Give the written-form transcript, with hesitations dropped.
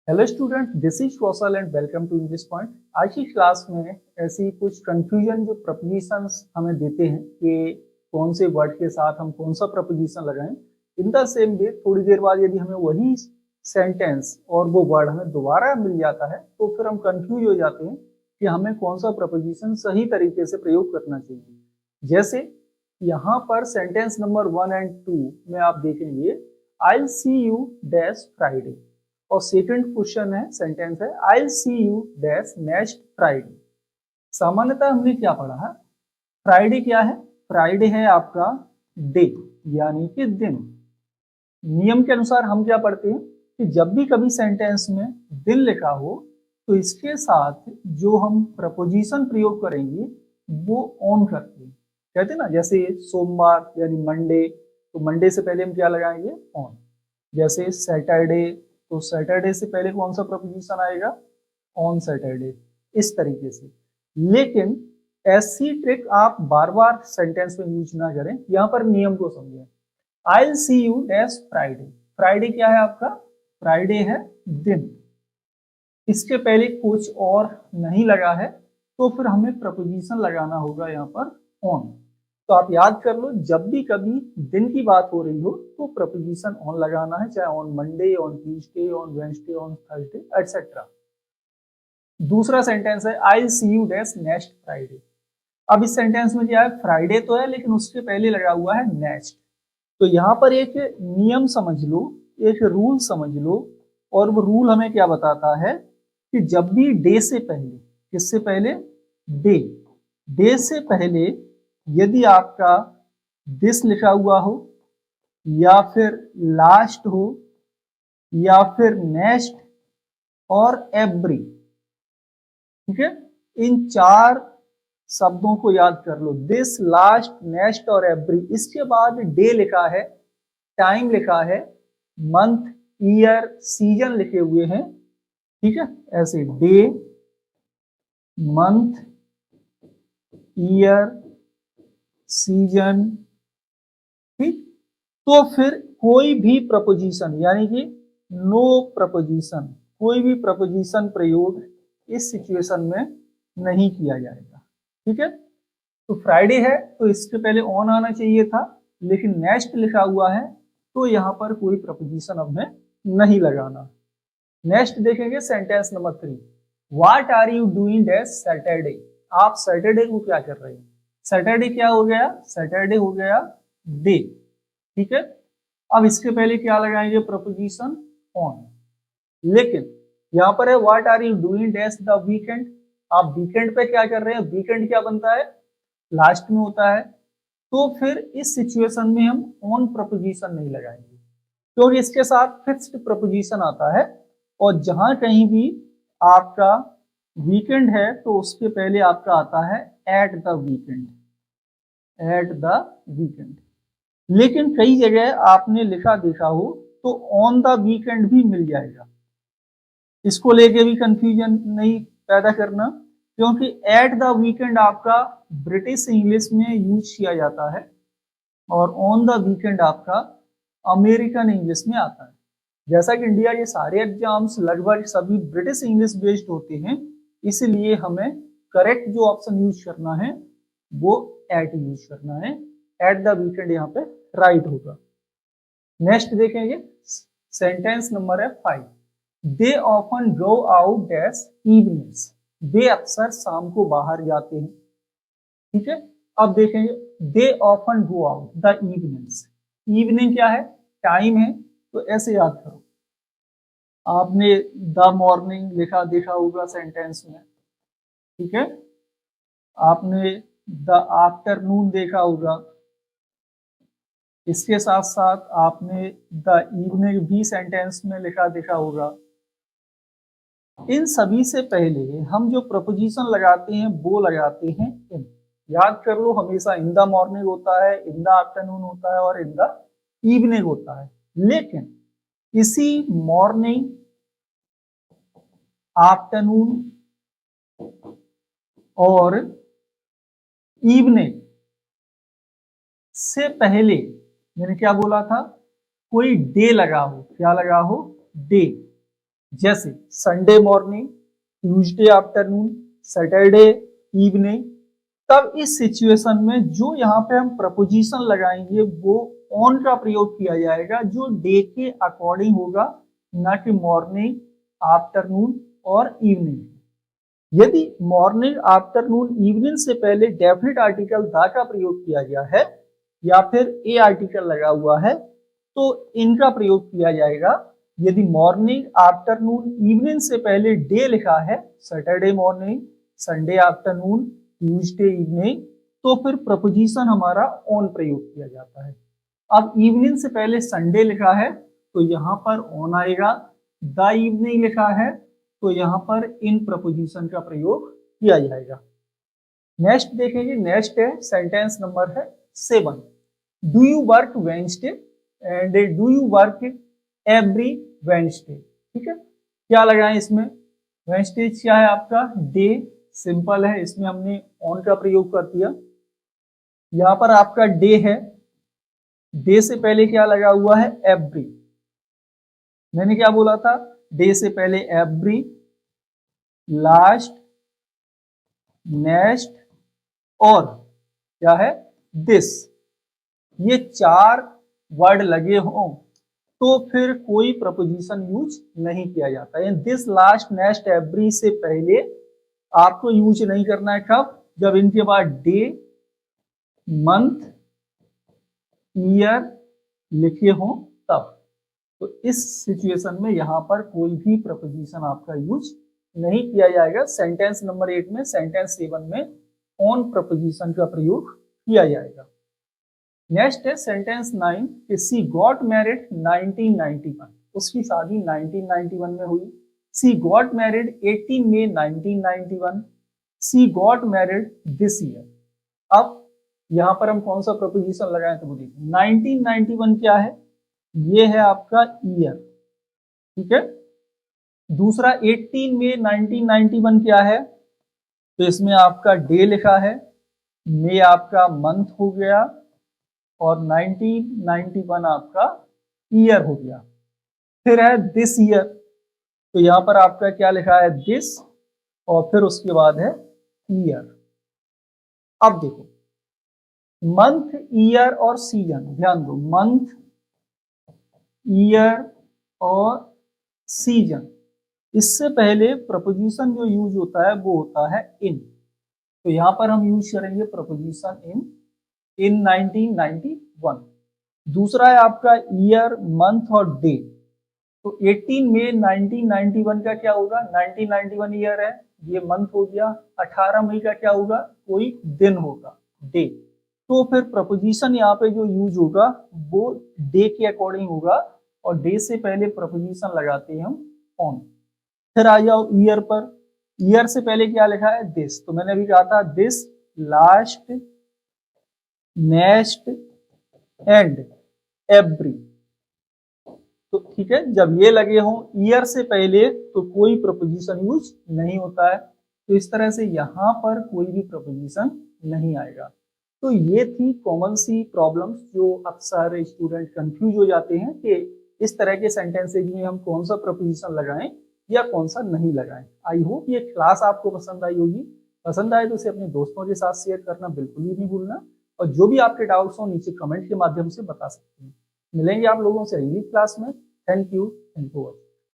Hello student, this is Kaushal and welcome to English point. आज की class में ऐसी कुछ कंफ्यूजन जो प्रपोजिशंस हमें देते हैं कि कौन से वर्ड के साथ हम कौन सा प्रपोजिशन लगाएं। इन द सेम वे थोड़ी देर बाद यदि हमें वही सेंटेंस और वो वर्ड हमें दोबारा मिल जाता है तो फिर हम कंफ्यूज हो जाते हैं कि हमें कौन सा प्रपोजिशन सही तरीके से प्रयोग करना चाहिए। जैसे यहाँ पर सेंटेंस नंबर 1 एंड 2 में आप देखेंगे आई सी यू डैश फ्राइडे, और सेकंड क्वेश्चन है, सेंटेंस है आई सी यू डैश नेक्स्ट फ्राइडे। सामान्यतः हमने क्या पढ़ा है? फ्राइडे क्या है? फ्राइडे है आपका डे, यानी कि दिन। नियम के अनुसार हम क्या पढ़ते हैं कि जब भी कभी सेंटेंस में दिन लिखा हो तो इसके साथ जो हम प्रपोजिशन प्रयोग करेंगे वो ऑन करते हैं। कहते हैं ना, जैसे सोमवार यानी मंडे, तो मंडे से पहले हम क्या लगाएंगे? ऑन। जैसे सैटरडे, तो सैटरडे से पहले कौन सा प्रपोजिशन आएगा? On Saturday. इस तरीके से। लेकिन ऐसी ट्रिक आप बार बार सेंटेंस में यूज ना करें, यहां पर नियम को समझें। आई सी यू डैश फ्राइडे। फ्राइडे क्या है आपका? फ्राइडे है दिन। इसके पहले कुछ और नहीं लगा है तो फिर हमें प्रपोजिशन लगाना होगा यहाँ पर ऑन। तो आप याद कर लो, जब भी कभी दिन की बात हो रही हो तो प्रपोजिशन ऑन लगाना है, चाहे on Monday, on Tuesday, on Wednesday, on Thursday etcetera. दूसरा सेंटेंस है आई सी यू डैश नेक्स्ट फ्राइडे। अब इस सेंटेंस में क्या है? फ्राइडे तो है लेकिन उसके पहले लगा हुआ है नेक्स्ट। तो यहाँ पर एक नियम समझ लो, एक रूल समझ लो, और वो रूल हमें क्या बताता है कि जब भी डे से पहले, किससे पहले? डे। डे से पहले यदि आपका दिस लिखा हुआ हो, या फिर लास्ट हो, या फिर नेक्स्ट और एवरी, ठीक है, इन चार शब्दों को याद कर लो। दिस, लास्ट, नेक्स्ट और एवरी। इसके बाद डे लिखा है, टाइम लिखा है, मंथ, ईयर, सीजन लिखे हुए हैं, ठीक है, ऐसे डे, मंथ, ईयर, सीजन, ठीक। तो फिर कोई भी प्रपोजिशन, यानी कि नो प्रपोजिशन, कोई भी प्रपोजिशन प्रयोग इस सिचुएशन में नहीं किया जाएगा, ठीक है। तो फ्राइडे है तो इसके पहले ऑन आना चाहिए था, लेकिन नेक्स्ट लिखा हुआ है तो यहाँ पर कोई प्रपोजिशन अब हमें नहीं लगाना। नेक्स्ट देखेंगे sentence number 3। What are you doing dash Saturday. आप सैटरडे को क्या कर रहे हैं? सैटरडे क्या हो गया? सैटरडे हो गया डे, ठीक है। अब इसके पहले क्या लगाएंगे? Preposition on. लेकिन यहां पर है what are you doing dash the weekend. आप वीकेंड पे क्या कर रहे हैं? वीकेंड क्या बनता है? लास्ट में होता है। तो फिर इस सिचुएशन में हम ऑन प्रपोजिशन नहीं लगाएंगे, क्योंकि इसके साथ फिक्स्ड प्रपोजिशन आता है, और जहां कहीं भी आपका वीकेंड है तो उसके पहले आपका आता है at the weekend, at the weekend. लेकिन कई जगह आपने लिखा देखा हो तो ऑन द वीकेंड भी मिल जाएगा। इसको लेके भी कंफ्यूजन नहीं पैदा करना, क्योंकि एट द वीकेंड आपका ब्रिटिश इंग्लिश में यूज किया जाता है, और ऑन द वीकेंड आपका अमेरिकन इंग्लिश में आता है। जैसा कि इंडिया के सारे एग्जाम्स लगभग सभी ब्रिटिश इंग्लिश बेस्ड होते हैं, इसलिए हमें करेक्ट जो ऑप्शन यूज करना है वो एट यूज करना है। एट द वीकेंड यहाँ पे राइट होगा। नेक्स्ट देखेंगे, सेंटेंस नंबर है 5। They often go out dash evenings. वे अक्सर शाम को बाहर जाते हैं, ठीक है। अब देखेंगे, दे often go out the evenings. Evening क्या है? टाइम है, तो ऐसे याद करो। आपने द मॉर्निंग लिखा देखा होगा सेंटेंस में, ठीक है। आपने द आफ्टरनून देखा होगा। इसके साथ साथ आपने द इवनिंग भी सेंटेंस में लिखा देखा होगा। इन सभी से पहले हम जो प्रपोजिशन लगाते हैं वो लगाते हैं इन। याद कर लो, हमेशा इन द मॉर्निंग होता है, इन द आफ्टरनून होता है और इन द इवनिंग होता है। लेकिन इसी मॉर्निंग, आफ्टरनून और इवनिंग से पहले मैंने क्या बोला था? कोई डे लगा हो। क्या लगा हो? डे। जैसे Sunday morning, Tuesday afternoon, Saturday evening. तब इस सिचुएशन में जो यहाँ पे हम प्रपोजिशन लगाएंगे वो ऑन का प्रयोग किया जाएगा, जो डे के अकॉर्डिंग होगा, ना कि मॉर्निंग, आफ्टरनून और इवनिंग। यदि मॉर्निंग, आफ्टरनून, इवनिंग से पहले डेफिनेट आर्टिकल द का प्रयोग किया गया है या फिर ए आर्टिकल लगा हुआ है तो इनका प्रयोग किया जाएगा। यदि मॉर्निंग, आफ्टरनून, इवनिंग से पहले डे लिखा है, Saturday morning, Sunday afternoon, Tuesday evening, तो फिर प्रपोजिशन हमारा ऑन प्रयोग किया जाता है। अब इवनिंग से पहले संडे लिखा है तो यहाँ पर ऑन आएगा, द इवनिंग लिखा है तो यहाँ पर इन प्रपोजिशन का प्रयोग किया जाएगा। नेक्स्ट देखेंगे, नेक्स्ट है सेंटेंस नंबर है 7। Do you work Wednesday and do you work every Wednesday. ठीक है, क्या लगाएं इसमें? वेंसडे क्या है आपका? डे, सिंपल है, इसमें हमने ऑन का प्रयोग कर दिया। यहां पर आपका डे है, डे से पहले क्या लगा हुआ है? एवरी। मैंने क्या बोला था? डे से पहले एवरी, लास्ट, नेक्स्ट और क्या है? दिस। ये 4 वर्ड लगे हों तो फिर कोई प्रपोजिशन यूज नहीं किया जाता है। दिस, लास्ट, नेक्स्ट, एवरी से पहले आपको यूज नहीं करना है। कब? जब इनके बाद डे, मंथ, ईयर लिखे हों तब। तो इस सिचुएशन में यहां पर कोई भी प्रपोजिशन आपका यूज नहीं किया जाएगा। सेंटेंस नंबर 8 में, सेंटेंस 7 में ऑन प्रपोजिशन का प्रयोग किया जाएगा। नेक्स्ट है सेंटेंस 9 कि सी गॉट मैरिड 1991। उसकी शादी 1991 में हुई। She got married 18 May 1991। She got married this year. अब यहां पर हम कौन सा प्रपोजिशन लगाएं तो देखिए 1991 क्या है? ये है आपका ईयर। ठीक है। दूसरा 18 मई 1991 क्या है? तो इसमें आपका डे लिखा है, मई आपका मंथ हो गया और 1991 आपका ईयर हो गया। फिर है दिस ईयर, तो यहां पर आपका क्या लिखा है? दिस, और फिर उसके बाद है ईयर। अब देखो मंथ, ईयर और सीजन, ध्यान दो, मंथ, ईयर और सीजन, इससे पहले प्रपोजिशन जो यूज होता है वो होता है इन। तो यहां पर हम यूज करेंगे प्रपोजिशन इन 1991। दूसरा है आपका ईयर, मंथ और डे। तो 18 मई 1991 का क्या होगा? 1991 ईयर है, ये मंथ हो गया। 18 मई का क्या होगा? कोई दिन होगा, डे। तो फिर प्रपोजिशन यहाँ पे जो यूज होगा वो डे के अकॉर्डिंग होगा और डे से पहले प्रपोजिशन लगाते हैं हम ऑन। फिर आ जाओ ईयर पर। ईयर से पहले क्या लिखा है? दिस। तो मैंने अभी कहा था this, last, next and every. तो ठीक है, जब ये लगे हों ईयर से पहले तो कोई प्रपोजिशन यूज नहीं होता है। तो इस तरह से यहां पर कोई भी प्रपोजिशन नहीं आएगा। तो ये थी कॉमन सी प्रॉब्लम्स जो अक्सर स्टूडेंट कंफ्यूज हो जाते हैं कि इस तरह के सेंटेंसेज में हम कौन सा प्रपोजिशन लगाएं या कौन सा नहीं लगाएं। आई होप ये क्लास आपको पसंद आई होगी। पसंद आए तो इसे अपने दोस्तों के साथ शेयर करना बिल्कुल भी नहीं भूलना, और जो भी आपके डाउट्स हो नीचे कमेंट के माध्यम से बता सकते हैं। मिलेंगे आप लोगों से अगली क्लास में। Thank you.